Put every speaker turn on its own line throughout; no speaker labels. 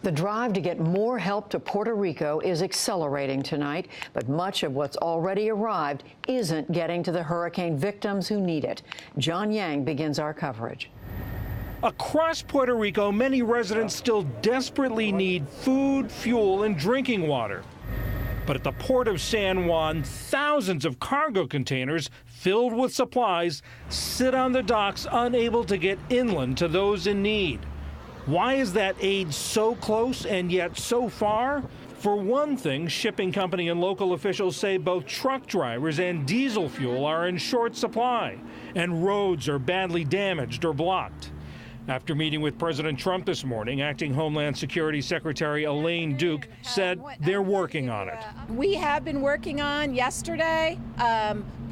The drive to get more help to Puerto Rico is accelerating tonight, but much of what's already arrived isn't getting to the hurricane victims who need it. John Yang begins our coverage.
Across Puerto Rico, many residents still desperately need food, fuel, and drinking water. But at the port of San Juan, thousands of cargo containers filled with supplies sit on the docks, unable to get inland to those in need. Why is that aid so close and yet so far? For one thing, shipping company and local officials say both truck drivers and diesel fuel are in short supply, and roads are badly damaged or blocked. After meeting with President Trump this morning, Acting Homeland Security Secretary Elaine Duke said they're working on it.
We have been working on yesterday,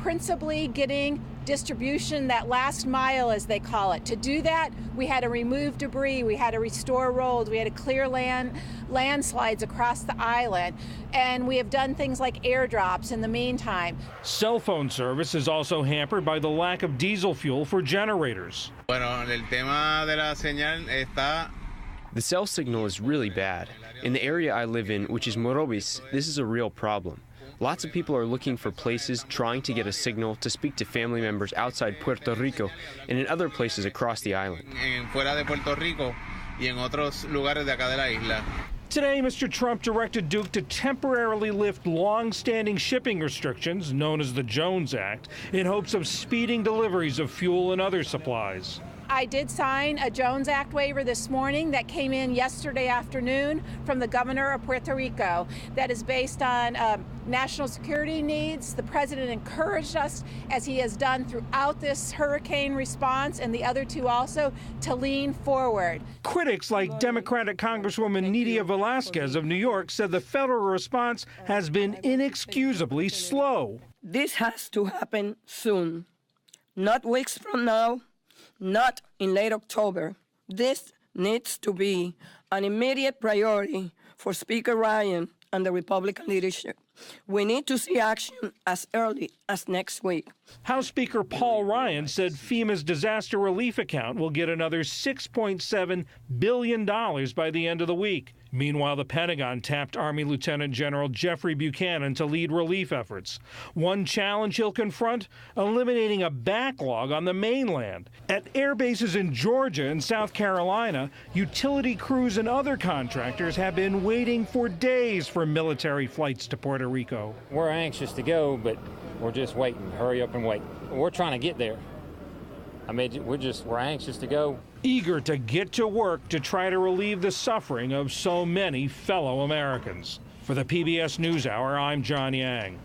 principally getting distribution, that last mile as they call it. To do that, we had to remove debris, we had to restore roads, we had to clear landslides across the island, and we have done things like airdrops in the meantime.
Cell phone service is also hampered by the lack of diesel fuel for generators.
The cell signal is really bad. In the area I live in, which is Morovis, this is a real problem. Lots of people are looking for places, trying to get a signal to speak to family members outside Puerto Rico and in other places across the island.
Today, Mr. Trump directed Duke to temporarily lift long-standing shipping restrictions, known as the Jones Act, in hopes of speeding deliveries of fuel and other supplies.
I did sign a Jones Act waiver this morning that came in yesterday afternoon from the governor of Puerto Rico that is based on national security needs. The president encouraged us, as he has done throughout this hurricane response and the other two also, to lean forward.
Critics like Democratic Congresswoman Nydia Velázquez of New York said the federal response has been inexcusably slow.
This has to happen soon, not weeks from now, not in late October. This needs to be an immediate priority for Speaker Ryan and the Republican leadership. We need to see action as early as next week.
House Speaker Paul Ryan said FEMA's disaster relief account will get another $6.7 billion by the end of the week. Meanwhile, the Pentagon tapped Army Lieutenant General Jeffrey Buchanan to lead relief efforts. One challenge he'll confront, eliminating a backlog on the mainland. At air bases in Georgia and South Carolina, utility crews and other contractors have been waiting for days for military flights to Puerto Rico.
We're anxious to go, but we're just waiting. Hurry up and wait. We're trying to get there. We're anxious to go.
Eager to get to work to try to relieve the suffering of so many fellow Americans. For the PBS NewsHour, I'm John Yang.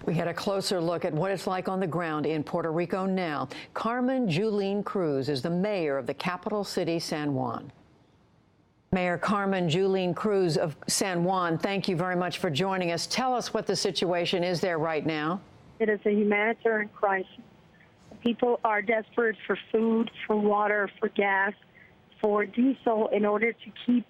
We had a closer look at what it's like on the ground in Puerto Rico now. Carmen Yulin Cruz is the mayor of the capital city, San Juan. Mayor Carmen Yulin Cruz of San Juan, thank you very much for joining us. Tell us what the situation is there right now.
It is a humanitarian crisis. People are desperate for food, for water, for gas, for diesel in order to keep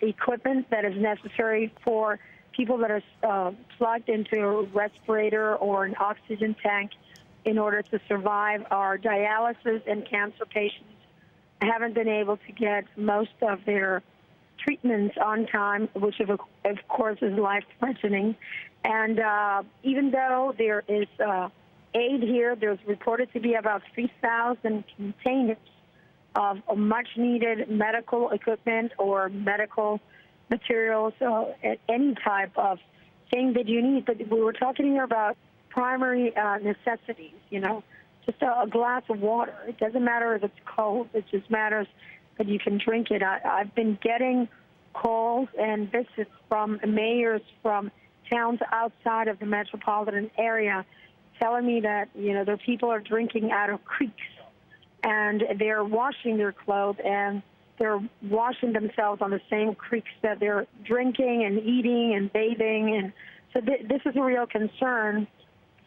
equipment that is necessary for people that are plugged into a respirator or an oxygen tank in order to survive. Our dialysis and cancer patients haven't been able to get most of their treatments on time, which of course is life-threatening. And even though there is aid here, there's reported to be about 3,000 containers of much-needed medical equipment or medical materials, any type of thing that you need. But we were talking here about primary necessities, just a glass of water. It doesn't matter if it's cold. It just matters that you can drink it. I've been getting calls and visits from mayors from towns outside of the metropolitan area telling me that, their people are drinking out of creeks and they're washing their clothes and they're washing themselves on the same creeks that they're drinking and eating and bathing. And so this is a real concern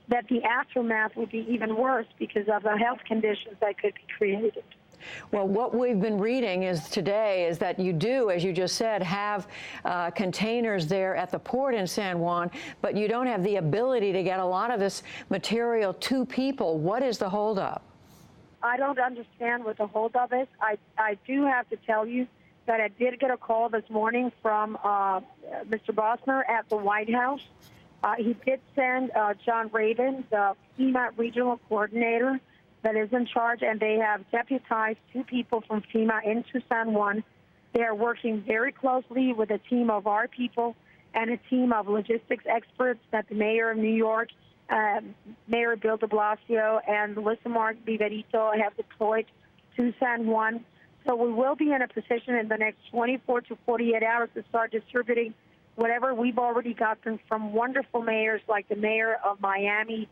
that the aftermath would be even worse because of the health conditions that could be created.
Well, what we've been reading today is that you do, as you just said, have containers there at the port in San Juan, but you don't have the ability to get a lot of this material to people. What is the holdup?
I don't understand what the holdup is. I do have to tell you that I did get a call this morning from Mr. Bosner at the White House. He did send John Raven, the FEMA regional coordinator that is in charge, and they have deputized 2 people from FEMA into San Juan. They are working very closely with a team of our people and a team of logistics experts that the mayor of New York, Mayor Bill de Blasio, and Melissa Mark Viverito have deployed to San Juan. So we will be in a position in the next 24 to 48 hours to start distributing whatever we've already gotten from wonderful mayors like the mayor of Miami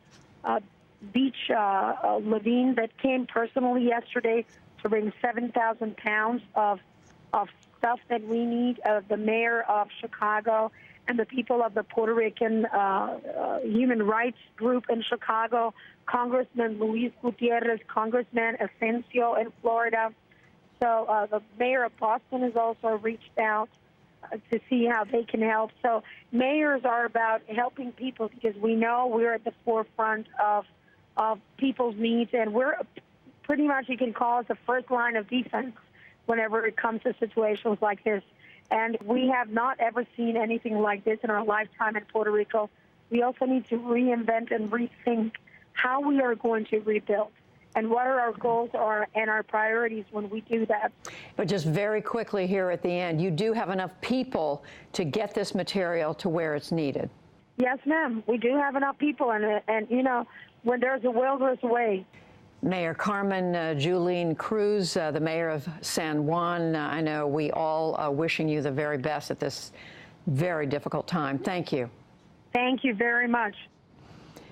Beach, Levine, that came personally yesterday to bring 7,000 pounds of stuff that we need, the mayor of Chicago, and the people of the Puerto Rican Human Rights Group in Chicago, Congressman Luis Gutierrez, Congressman Asensio in Florida. So the mayor of Boston has also reached out to see how they can help. So mayors are about helping people because we know we're at the forefront of people's needs, and we're pretty much, you can call us the first line of defense whenever it comes to situations like this. And we have not ever seen anything like this in our lifetime in Puerto Rico. We also need to reinvent and rethink how we are going to rebuild and what our goals are and our priorities when we do that.
But just very quickly here at the end, you do have enough people to get this material to where it's needed.
Yes, ma'am. We do have enough people, and you know, when there's a will, there's a way.
Mayor Carmen Yulin Cruz, the mayor of San Juan, I know we all are wishing you the very best at this very difficult time. Thank you.
Thank you very much.